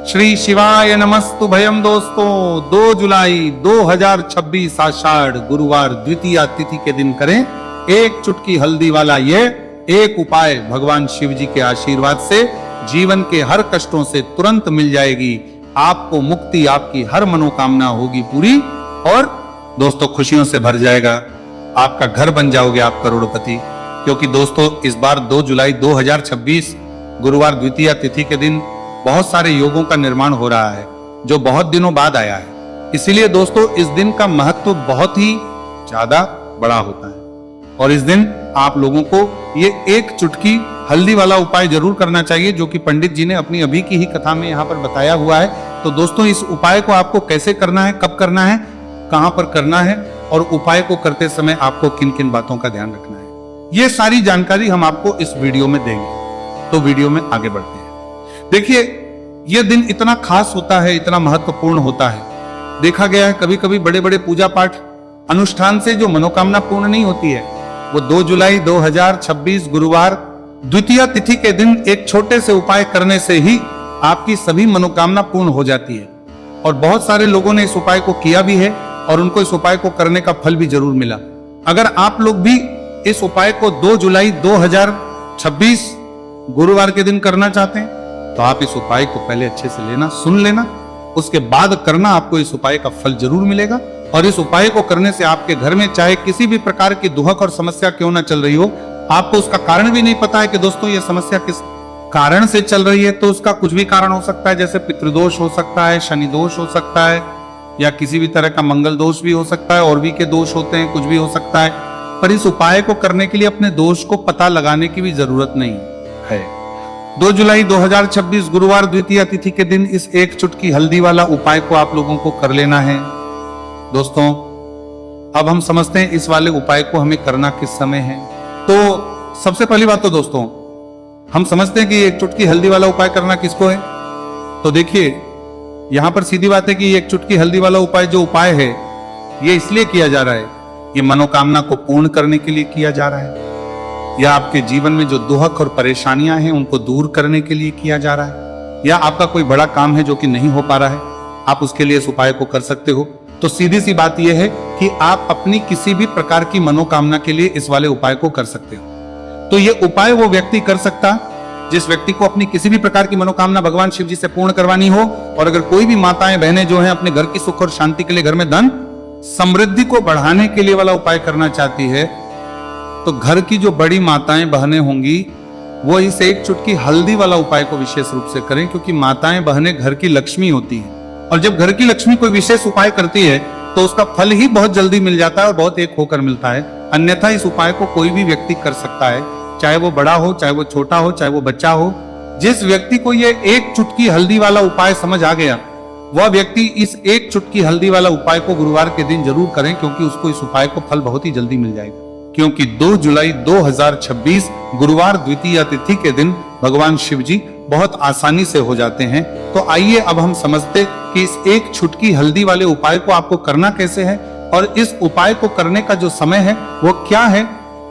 श्री शिवाय नमस्तु भयम। दोस्तों 2 जुलाई 2026 आषाढ़ गुरुवार द्वितीया तिथि के दिन करें एक चुटकी हल्दी वाला ये एक उपाय। भगवान शिव जी के आशीर्वाद से जीवन के हर कष्टों से तुरंत मिल जाएगी आपको मुक्ति, आपकी हर मनोकामना होगी पूरी और दोस्तों खुशियों से भर जाएगा आपका घर, बन जाओगे आप करोड़पति। क्योंकि दोस्तों इस बार 2 जुलाई 2026 गुरुवार द्वितीया तिथि के दिन बहुत सारे योगों का निर्माण हो रहा है जो बहुत दिनों बाद आया है। इसीलिए दोस्तों इस दिन का महत्व बहुत ही ज्यादा बड़ा होता है और इस दिन आप लोगों को ये एक चुटकी हल्दी वाला उपाय जरूर करना चाहिए जो कि पंडित जी ने अपनी अभी की ही कथा में यहाँ पर बताया हुआ है। तो दोस्तों इस उपाय को आपको कैसे करना है, कब करना है, कहां पर करना है और उपाय को करते समय आपको किन किन बातों का ध्यान रखना है, ये सारी जानकारी हम आपको इस वीडियो में देंगे। तो वीडियो में आगे बढ़ते हैं। देखिए यह दिन इतना खास होता है, इतना महत्वपूर्ण होता है। देखा गया है कभी कभी बड़े बड़े पूजा पाठ अनुष्ठान से जो मनोकामना पूर्ण नहीं होती है वो 2 जुलाई 2026 गुरुवार द्वितीया तिथि के दिन एक छोटे से उपाय करने से ही आपकी सभी मनोकामना पूर्ण हो जाती है। और बहुत सारे लोगों ने इस उपाय को किया भी है और उनको इस उपाय को करने का फल भी जरूर मिला। अगर आप लोग भी इस उपाय को 2 जुलाई 2026 गुरुवार के दिन करना चाहते हैं तो आप इस उपाय को पहले अच्छे से लेना, सुन लेना, उसके बाद करना, आपको इस उपाय का फल जरूर मिलेगा। और इस उपाय को करने से आपके घर में चाहे किसी भी प्रकार की दुहक और समस्या क्यों ना चल रही हो, आपको उसका कारण भी नहीं पता है कि दोस्तों ये समस्या किस कारण से चल रही है, तो उसका कुछ भी कारण हो सकता है। जैसे पितृदोष हो सकता है, शनि दोष हो सकता है या किसी भी तरह का मंगल दोष भी हो सकता है, और भी के दोष होते हैं, कुछ भी हो सकता है। पर इस उपाय को करने के लिए अपने दोष को पता लगाने की भी जरूरत नहीं है। 2 जुलाई 2026 गुरुवार द्वितीया तिथि के दिन इस एक चुटकी हल्दी वाला उपाय को आप लोगों को कर लेना है। दोस्तों अब हम समझते हैं इस वाले उपाय को हमें करना किस समय है। तो सबसे पहली बात तो दोस्तों हम समझते हैं कि एक चुटकी हल्दी वाला उपाय करना किसको है। तो देखिए यहां पर सीधी बात है कि एक चुटकी हल्दी वाला उपाय जो उपाय है ये इसलिए किया जा रहा है, ये मनोकामना को पूर्ण करने के लिए किया जा रहा है, या आपके जीवन में जो दुहक और परेशानियां हैं उनको दूर करने के लिए किया जा रहा है, या आपका कोई बड़ा काम है जो कि नहीं हो पा रहा है, आप उसके लिए इस उपाय को कर सकते हो। तो सीधी सी बात यह है कि आप अपनी किसी भी प्रकार की मनोकामना के लिए इस वाले उपाय को कर सकते हो। तो ये उपाय वो व्यक्ति कर सकता जिस व्यक्ति को अपनी किसी भी प्रकार की मनोकामना भगवान शिव जी से पूर्ण करवानी हो। और अगर कोई भी माताएं बहनें जो हैं अपने घर की सुख और शांति के लिए, घर में धन समृद्धि को बढ़ाने के लिए वाला उपाय करना चाहती है, तो घर की जो बड़ी माताएं बहनें होंगी वो इस एक चुटकी हल्दी वाला उपाय को विशेष रूप से करें, क्योंकि माताएं बहनें घर की लक्ष्मी होती हैं और जब घर की लक्ष्मी कोई विशेष उपाय करती है तो उसका फल ही बहुत जल्दी मिल जाता है और बहुत एक होकर मिलता है। अन्यथा इस उपाय को कोई भी व्यक्ति कर सकता है, चाहे वो बड़ा हो, चाहे वो छोटा हो, चाहे वो बच्चा हो। जिस व्यक्ति को ये एक चुटकी हल्दी वाला उपाय समझ आ गया वह व्यक्ति इस एक चुटकी हल्दी वाला उपाय को गुरुवार के दिन जरूर करें, क्योंकि उसको इस उपाय को फल बहुत ही जल्दी मिल जाएगा। क्योंकि 2 जुलाई 2026 गुरुवार द्वितीया तिथि के दिन भगवान शिव जी बहुत आसानी से हो जाते हैं। तो आइए अब हम समझते कि इस एक चुटकी हल्दी वाले उपाय को आपको करना कैसे है और इस उपाय को करने का जो समय है वो क्या है।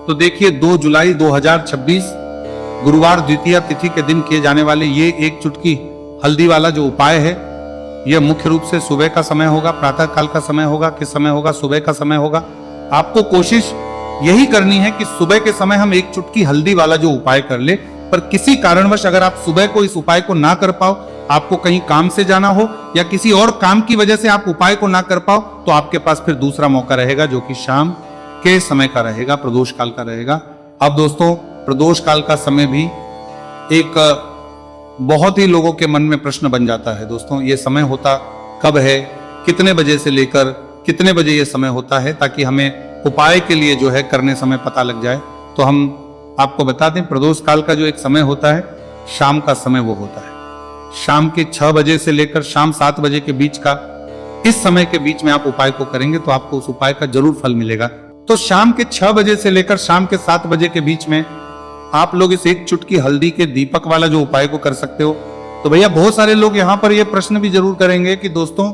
तो देखिए 2 जुलाई 2026 गुरुवार द्वितीया तिथि के दिन किए जाने वाले ये एक चुटकी हल्दी वाला जो उपाय है यह मुख्य रूप से सुबह का समय होगा, प्रातः काल का समय होगा। किस समय होगा? सुबह का समय होगा। आपको कोशिश यही करनी है कि सुबह के समय हम एक चुटकी हल्दी वाला जो उपाय कर ले। पर किसी कारणवश अगर आप सुबह को इस उपाय को ना कर पाओ, आपको कहीं काम से जाना हो या किसी और काम की वजह से आप उपाय को ना कर पाओ, तो आपके पास फिर दूसरा मौका रहेगा जो कि शाम के समय का रहेगा, प्रदोष काल का रहेगा। अब दोस्तों प्रदोष काल का समय भी एक बहुत ही लोगों के मन में प्रश्न बन जाता है। दोस्तों ये समय होता कब है, कितने बजे से लेकर कितने बजे ये समय होता है, ताकि हमें उपाय के लिए जो है करने समय पता लग जाए। तो हम आपको बता दें प्रदोष काल का जो एक समय होता है शाम का समय वो होता है। शाम के 6 बजे से लेकर शाम 7 बजे के बीच का, इस समय के बीच में आप उपाय को करेंगे तो आपको उस उपाय का जरूर फल मिलेगा। तो शाम के 6 बजे से लेकर शाम के 7 बजे के बीच में आप लोग इस एक चुटकी हल्दी के दीपक वाला जो उपाय को कर सकते हो। तो भैया बहुत सारे लोग यहाँ पर ये प्रश्न भी जरूर करेंगे कि दोस्तों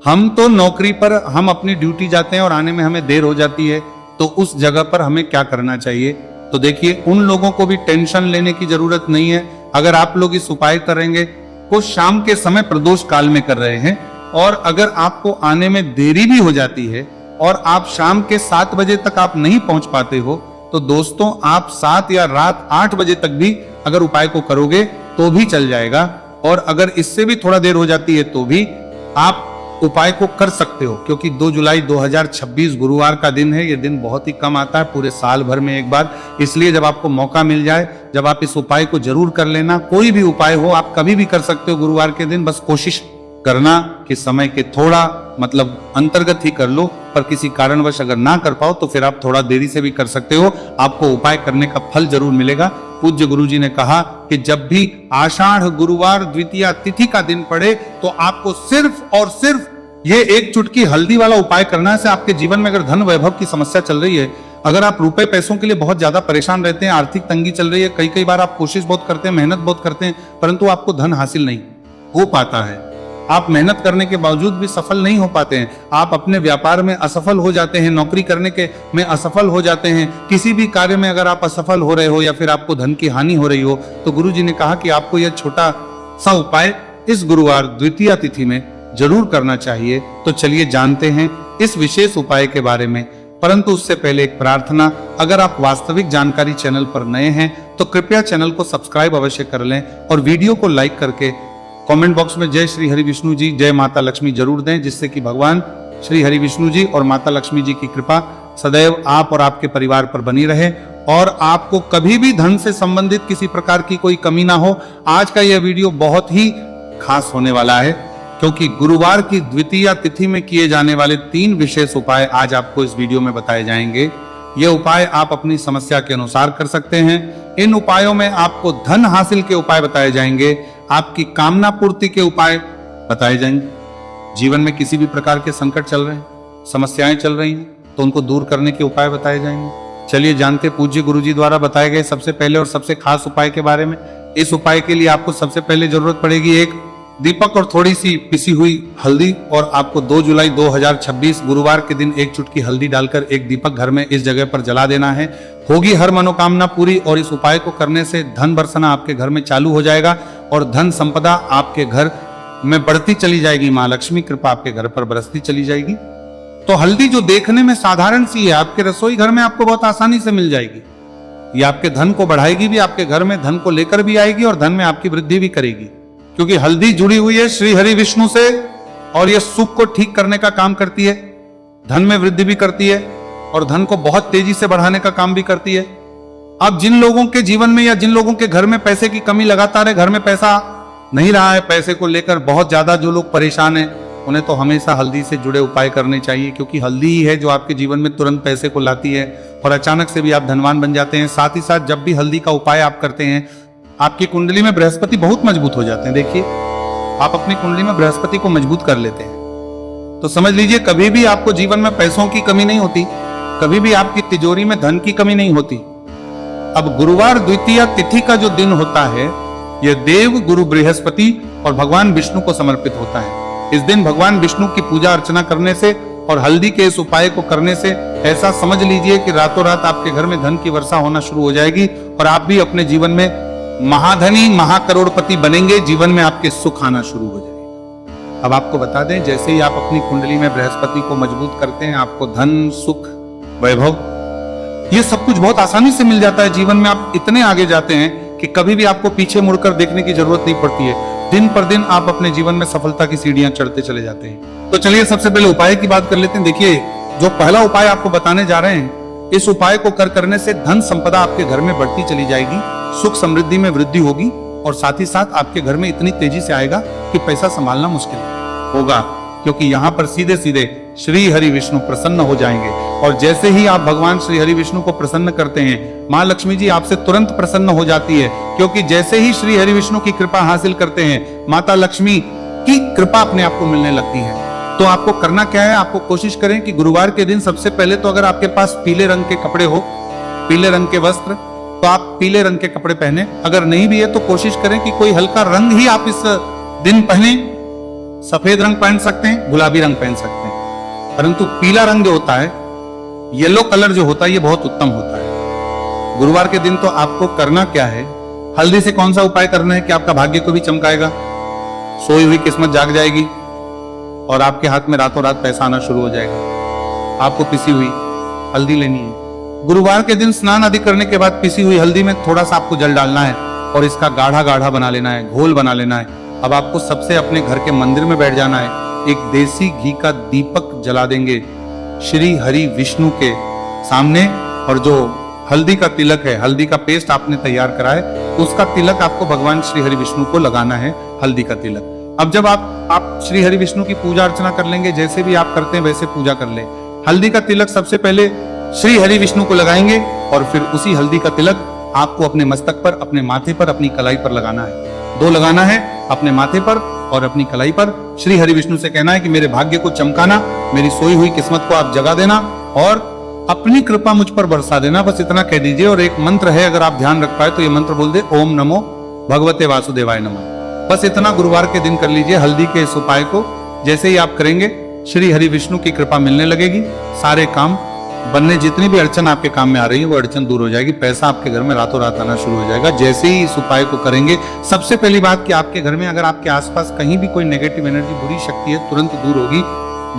हम तो नौकरी पर, हम अपनी ड्यूटी जाते हैं और आने में हमें देर हो जाती है, तो उस जगह पर हमें क्या करना चाहिए। तो देखिए उन लोगों को भी टेंशन लेने की जरूरत नहीं है। अगर आप लोग इस उपाय करेंगे को शाम के समय प्रदोष काल में कर रहे हैं। और अगर आपको आने में देरी भी हो जाती है और आप शाम के 7 बजे तक आप नहीं पहुंच पाते हो, तो दोस्तों आप 7 या रात 8 बजे तक भी अगर उपाय को करोगे तो भी चल जाएगा। और अगर इससे भी थोड़ा देर हो जाती है तो भी आप उपाय को कर सकते हो, क्योंकि 2 जुलाई 2026 गुरुवार का दिन है। ये दिन बहुत ही कम आता है पूरे साल भर में एक बार, इसलिए जब आपको मौका मिल जाए, जब आप इस उपाय को जरूर कर लेना। कोई भी उपाय हो आप कभी भी कर सकते हो गुरुवार के दिन, बस कोशिश करना कि समय के थोड़ा अंतर्गत ही कर लो। पर किसी कारणवश अगर ना कर पाओ तो फिर आप थोड़ा देरी से भी कर सकते हो, आपको उपाय करने का फल जरूर मिलेगा। पूज्य गुरुजी ने कहा कि जब भी आषाढ़ गुरुवार द्वितीया तिथि का दिन पड़े तो आपको सिर्फ और सिर्फ ये एक चुटकी हल्दी वाला उपाय करना है। से आपके जीवन में अगर धन वैभव की समस्या चल रही है, अगर आप रुपए पैसों के लिए बहुत ज्यादा परेशान रहते हैं, आर्थिक तंगी चल रही है, कई बार आप कोशिश बहुत करते हैं, मेहनत बहुत करते हैं, परंतु आपको धन हासिल नहीं हो पाता है, आप मेहनत करने के बावजूद भी सफल नहीं हो पाते हैं, आप अपने व्यापार में असफल हो जाते हैं, नौकरी करने के में असफल हो जाते हैं, किसी भी कार्य में अगर आप असफल हो रहे हो या फिर आपको धन की हानि हो रही हो, तो गुरुजी ने कहा कि आपको यह छोटा सा उपाय इस गुरुवार द्वितीया तिथि में जरूर करना चाहिए। तो चलिए जानते हैं इस विशेष उपाय के बारे में। परंतु उससे पहले एक प्रार्थना, अगर आप वास्तविक जानकारी चैनल पर नए हैं तो कृपया चैनल को सब्सक्राइब अवश्य कर लें और वीडियो को लाइक करके कमेंट बॉक्स में जय श्री हरि विष्णु जी, जय माता लक्ष्मी जरूर दें, जिससे कि भगवान श्री हरि विष्णु जी और माता लक्ष्मी जी की कृपा सदैव आप और आपके परिवार पर बनी रहे और आपको कभी भी धन से संबंधित किसी प्रकार की कोई कमी ना हो। आज का यह वीडियो बहुत ही खास होने वाला है, क्योंकि गुरुवार की द्वितीया तिथि में किए जाने वाले 3 विशेष उपाय आज आपको इस वीडियो में बताए जाएंगे। ये उपाय आप अपनी समस्या के अनुसार कर सकते हैं। इन उपायों में आपको धन हासिल के उपाय बताए जाएंगे, आपकी कामना पूर्ति के उपाय बताए जाएंगे। जीवन में किसी भी प्रकार के संकट चल रहे हैं, समस्याएं चल रही हैं, तो उनको दूर करने के उपाय बताए जाएंगे। चलिए जानते पूज्य गुरुजी द्वारा बताए गए सबसे पहले और सबसे खास उपाय के बारे में। इस उपाय के लिए आपको सबसे पहले जरूरत पड़ेगी एक दीपक और थोड़ी सी पिसी हुई हल्दी, और आपको 2 जुलाई 2026 गुरुवार के दिन एक चुटकी हल्दी डालकर एक दीपक घर में इस जगह पर जला देना है। होगी हर मनोकामना पूरी, और इस उपाय को करने से धन बरसना आपके घर में चालू हो जाएगा और धन संपदा आपके घर में बढ़ती चली जाएगी। मां लक्ष्मी कृपा आपके घर पर बरसती चली जाएगी। तो हल्दी जो देखने में साधारण सी है, आपके रसोई घर में आपको बहुत आसानी से मिल जाएगी। ये आपके धन को बढ़ाएगी भी, आपके घर में धन को लेकर भी आएगी और धन में आपकी वृद्धि भी करेगी, क्योंकि हल्दी जुड़ी हुई है श्री हरि विष्णु से और यह सुख को ठीक करने का काम करती है, धन में वृद्धि भी करती है और धन को बहुत तेजी से बढ़ाने का काम भी करती है। अब जिन लोगों के जीवन में या जिन लोगों के घर में पैसे की कमी लगातार है, घर में पैसा नहीं रहा है, पैसे को लेकर बहुत ज्यादा जो लोग परेशान हैं, उन्हें तो हमेशा हल्दी से जुड़े उपाय करने चाहिए, क्योंकि हल्दी ही है जो आपके जीवन में तुरंत पैसे को लाती है और अचानक से भी आप धनवान बन जाते हैं। साथ ही साथ जब भी हल्दी का उपाय आप करते हैं, आपकी कुंडली में बृहस्पति बहुत मजबूत हो जाते हैं। देखिए, आप अपनी कुंडली में बृहस्पति को मजबूत कर लेते हैं, तो समझ लीजिए कभी भी आपको जीवन में पैसों की कमी नहीं होती, कभी भी आपकी तिजोरी में धन की कमी नहीं होती। अब गुरुवार द्वितीया तिथि का जो दिन होता है, यह देव गुरु बृहस्पति और भगवान विष्णु को समर्पित होता है। इस दिन भगवान विष्णु की पूजा अर्चना करने से और हल्दी के इस उपाय को करने से ऐसा समझ लीजिए कि रातों रात आपके घर में धन की वर्षा होना शुरू हो जाएगी और आप भी अपने जीवन में महाधनी महाकरोड़पति बनेंगे, जीवन में आपके सुख आना शुरू हो जाएगा। अब आपको बता दें, जैसे ही आप अपनी कुंडली में बृहस्पति को मजबूत करते हैं, आपको धन, सुख, वैभव, ये सब कुछ बहुत आसानी से मिल जाता है। जीवन में आप इतने आगे जाते हैं कि कभी भी आपको पीछे मुड़कर देखने की जरूरत नहीं पड़ती है। दिन पर दिन आप अपने जीवन में सफलता की सीढ़ियां चढ़ते चले जाते हैं। तो चलिए सबसे पहले उपाय की बात कर लेते हैं। देखिए, जो पहला उपाय आपको बताने जा रहे हैं, इस उपाय को करने से धन संपदा आपके घर में बढ़ती चली जाएगी, सुख समृद्धि में वृद्धि होगी और साथ ही साथ आपके घर में इतनी तेजी से आएगा कि पैसा संभालना मुश्किल होगा, क्योंकि यहाँ पर सीधे सीधे श्री हरि विष्णु प्रसन्न हो जाएंगे। और जैसे ही आप भगवान श्री हरि विष्णु को प्रसन्न करते हैं, माँ लक्ष्मी जी आपसे तुरंत प्रसन्न हो जाती है, क्योंकि जैसे ही श्री हरि विष्णु की कृपा हासिल करते हैं, माता लक्ष्मी की कृपा अपने आप को मिलने लगती है। तो आपको करना क्या है, आपको कोशिश करें कि गुरुवार के दिन सबसे पहले तो अगर आपके पास पीले रंग के कपड़े हो, पीले रंग के वस्त्र, तो आप पीले रंग के कपड़े पहने। अगर नहीं भी है तो कोशिश करें कि कोई हल्का रंग ही आप इस दिन पहने। सफेद रंग पहन सकते हैं, गुलाबी रंग पहन सकते हैं, परंतु पीला रंग जो होता है, येलो कलर जो होता है, ये बहुत उत्तम होता है। गुरुवार के दिन तो आपको करना क्या है, हल्दी से कौन सा उपाय करना है कि आपका भाग्य को भी चमकाएगा, सोई हुई किस्मत जाग जाएगी और आपके हाथ में रातों रात पैसा आना शुरू हो जाएगा। आपको पिसी हुई हल्दी लेनी है। गुरुवार के दिन स्नान आदि करने के बाद पिसी हुई हल्दी में थोड़ा सा आपको जल डालना है और इसका गाढ़ा गाढ़ा बना लेना है, घोल बना लेना है। अब आपको सबसे अपने घर के मंदिर में बैठ जाना है, एक देसी घी का दीपक जला देंगे श्री हरि विष्णु के सामने, और जो हल्दी का तिलक है, हल्दी का पेस्ट आपने तैयार करा है, उसका तिलक आपको भगवान श्री हरि विष्णु को लगाना है, हल्दी का तिलक। अब जब आप श्री हरि विष्णु की पूजा अर्चना कर लेंगे, जैसे भी आप करते हैं वैसे पूजा कर ले। हल्दी का तिलक सबसे पहले श्री हरि विष्णु को लगाएंगे और फिर उसी हल्दी का तिलक आपको अपने मस्तक पर, अपने माथे पर, अपनी कलाई पर लगाना है। 2 लगाना है, अपने माथे पर और अपनी कलाई पर। श्री हरि विष्णु से कहना है कि मेरे भाग्य को चमकाना, मेरी सोई हुई किस्मत को आप जगा देना और अपनी कृपा मुझ पर बरसा देना। बस इतना कह दीजिए। और एक मंत्र है, अगर आप ध्यान रख पाए तो ये मंत्र बोल दे, ओम नमो भगवते वासुदेवाय नमः। बस इतना गुरुवार के दिन कर लीजिए हल्दी के इस उपाय को। जैसे ही आप करेंगे श्री हरि विष्णु की कृपा मिलने लगेगी, सारे काम बनने, जितनी भी अड़चन आपके काम में आ रही है वो अड़चन दूर हो जाएगी, पैसा आपके घर में रातों रात आना शुरू हो जाएगा। जैसे ही इस उपाय को करेंगे, सबसे पहली बात कि आपके घर में अगर आपके आसपास कहीं भी कोई नेगेटिव एनर्जी, बुरी शक्ति है, तुरंत दूर होगी।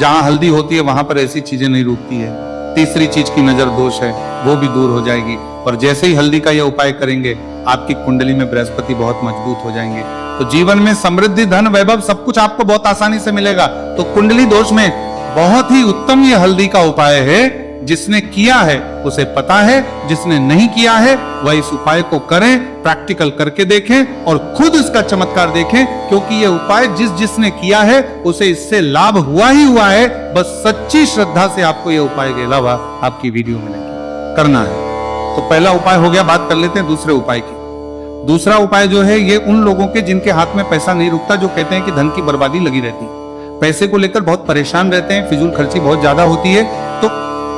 जहां हल्दी होती है वहां पर ऐसी चीजें नहीं रुकती है। तीसरी चीज की नजर दोष है, वो भी दूर हो जाएगी। और जैसे ही हल्दी का यह उपाय करेंगे, आपकी कुंडली में बृहस्पति बहुत मजबूत हो जाएंगे, तो जीवन में समृद्धि, धन, वैभव सब कुछ आपको बहुत आसानी से मिलेगा। तो कुंडली दोष में बहुत ही उत्तम ये हल्दी का उपाय है। जिसने किया है उसे पता है, जिसने नहीं किया है वह इस उपाय को करें, प्रैक्टिकल करके देखें और खुद इसका चमत्कार देखें, क्योंकि यह उपाय जिसने किया है उसे इससे लाभ हुआ ही हुआ है। बस सच्ची श्रद्धा से आपको यह उपाय के अलावा आपकी वीडियो मिलेगी, करना है। तो पहला उपाय हो गया। बात कर लेते हैं दूसरे उपाय की। दूसरा उपाय जो है, ये उन लोगों के जिनके हाथ में पैसा नहीं रुकता, जो कहते हैं कि धन की बर्बादी लगी रहती है, पैसे को लेकर बहुत परेशान रहते हैं, फिजूल खर्ची बहुत ज्यादा होती है। तो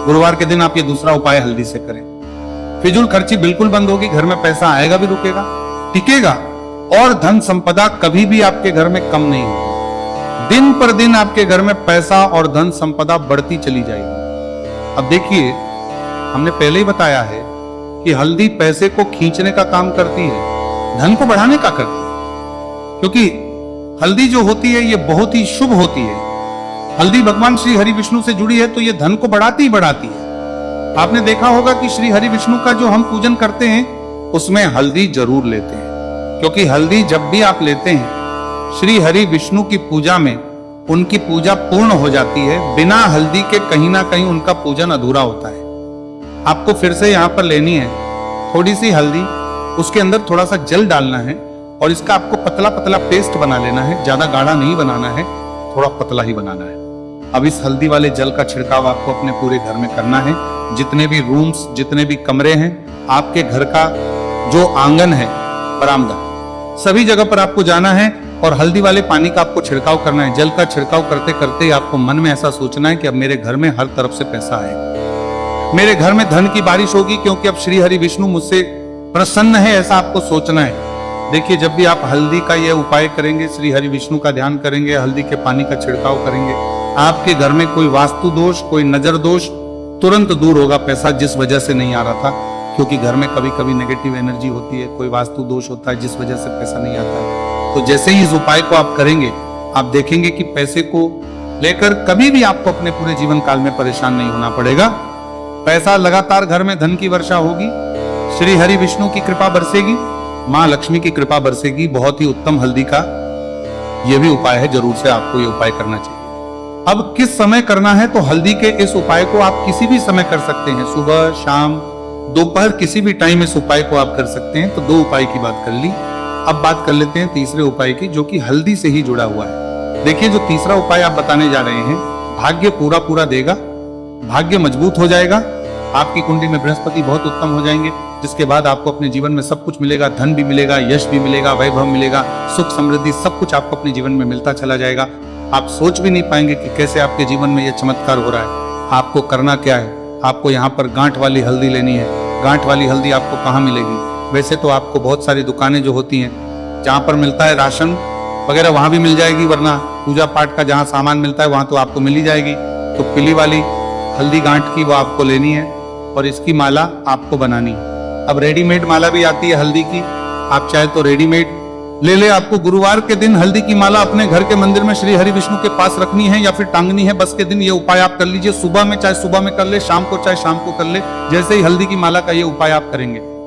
गुरुवार के दिन आप ये दूसरा उपाय हल्दी से करें। फिजूल खर्ची बिल्कुल बंद होगी, घर में पैसा आएगा भी, रुकेगा, टिकेगा, और धन संपदा कभी भी आपके घर में कम नहीं होगी। दिन पर दिन आपके घर में पैसा और धन संपदा बढ़ती चली जाएगी। अब देखिए, हमने पहले ही बताया है कि हल्दी पैसे को खींचने का काम करती है, धन को बढ़ाने का करती है, क्योंकि हल्दी जो होती है ये बहुत ही शुभ होती है। हल्दी भगवान श्री हरि विष्णु से जुड़ी है, तो ये धन को बढ़ाती ही बढ़ाती है। आपने देखा होगा कि श्री हरि विष्णु का जो हम पूजन करते हैं उसमें हल्दी जरूर लेते हैं, क्योंकि हल्दी जब भी आप लेते हैं श्री हरि विष्णु की पूजा में, उनकी पूजा पूर्ण हो जाती है। बिना हल्दी के कहीं ना कहीं उनका पूजन अधूरा होता है। आपको फिर से यहां पर लेनी है थोड़ी सी हल्दी, उसके अंदर थोड़ा सा जल डालना है और इसका आपको पतला पतला पेस्ट बना लेना है। ज्यादा गाढ़ा नहीं बनाना है, थोड़ा पतला ही बनाना है। अब इस हल्दी वाले जल का छिड़काव आपको अपने पूरे घर में करना है। जितने भी रूम्स, जितने भी कमरे हैं, आपके घर का जो आंगन है, बरामदा, सभी जगह पर आपको जाना है और हल्दी वाले पानी का आपको छिड़काव करना है। जल का छिड़काव करते करते आपको मन में ऐसा सोचना है कि अब मेरे घर में हर तरफ से पैसा आएगा, मेरे घर में धन की बारिश होगी, क्योंकि अब श्री हरि विष्णु मुझसे प्रसन्न है, ऐसा आपको सोचना है। देखिए, जब भी आप हल्दी का यह उपाय करेंगे, श्री हरि विष्णु का ध्यान करेंगे, हल्दी के पानी का छिड़काव करेंगे, आपके घर में कोई वास्तु दोष, कोई नजर दोष तुरंत दूर होगा। पैसा जिस वजह से नहीं आ रहा था, क्योंकि घर में कभी कभी नेगेटिव एनर्जी होती है, कोई वास्तु दोष होता है जिस वजह से पैसा नहीं आता है। तो जैसे ही इस उपाय को आप करेंगे, आप देखेंगे कि पैसे को लेकर कभी भी आपको अपने पूरे जीवन काल में परेशान नहीं होना पड़ेगा। पैसा लगातार घर में, धन की वर्षा होगी, श्री हरि विष्णु की कृपा बरसेगी, माँ लक्ष्मी की कृपा बरसेगी। बहुत ही उत्तम हल्दी का यह भी उपाय है, जरूर से आपको ये उपाय करना चाहिए। अब किस समय करना है, तो हल्दी के इस उपाय को आप किसी भी समय कर सकते हैं, सुबह, शाम, दोपहर, किसी भी टाइम इस उपाय को आप कर सकते हैं। तो 2 उपाय की बात कर ली। अब बात कर लेते हैं तीसरे उपाय की, जो कि हल्दी से ही जुड़ा हुआ है। देखिए, जो तीसरा उपाय आप बताने जा रहे हैं, भाग्य पूरा पूरा देगा, भाग्य मजबूत हो जाएगा, आपकी कुंडली में बृहस्पति बहुत उत्तम हो जाएंगे, जिसके बाद आपको अपने जीवन में सब कुछ मिलेगा, धन भी मिलेगा, यश भी मिलेगा, वैभव मिलेगा, सुख समृद्धि सब कुछ आपको अपने जीवन में मिलता चला जाएगा। आप सोच भी नहीं पाएंगे कि कैसे आपके जीवन में यह चमत्कार हो रहा है। आपको करना क्या है, आपको यहाँ पर गांठ वाली हल्दी लेनी है। गांठ वाली हल्दी आपको कहाँ मिलेगी? वैसे तो आपको बहुत सारी दुकानें जो होती हैं, जहाँ पर मिलता है राशन वगैरह, वहां भी मिल जाएगी, वरना पूजा पाठ का जहाँ सामान मिलता है वहां तो आपको मिल ही जाएगी। तो पीली वाली हल्दी गांठ की वो आपको लेनी है और इसकी माला आपको बनानी है। अब रेडीमेड माला भी आती है हल्दी की, आप चाहे तो रेडीमेड ले ले। आपको गुरुवार के दिन हल्दी की माला अपने घर के मंदिर में श्री हरि विष्णु के पास रखनी है या फिर टांगनी है। बस के दिन ये उपाय आप कर लीजिए। सुबह में चाहे सुबह में कर ले, शाम को चाहे शाम को कर ले। जैसे ही हल्दी की माला का ये उपाय आप करेंगे,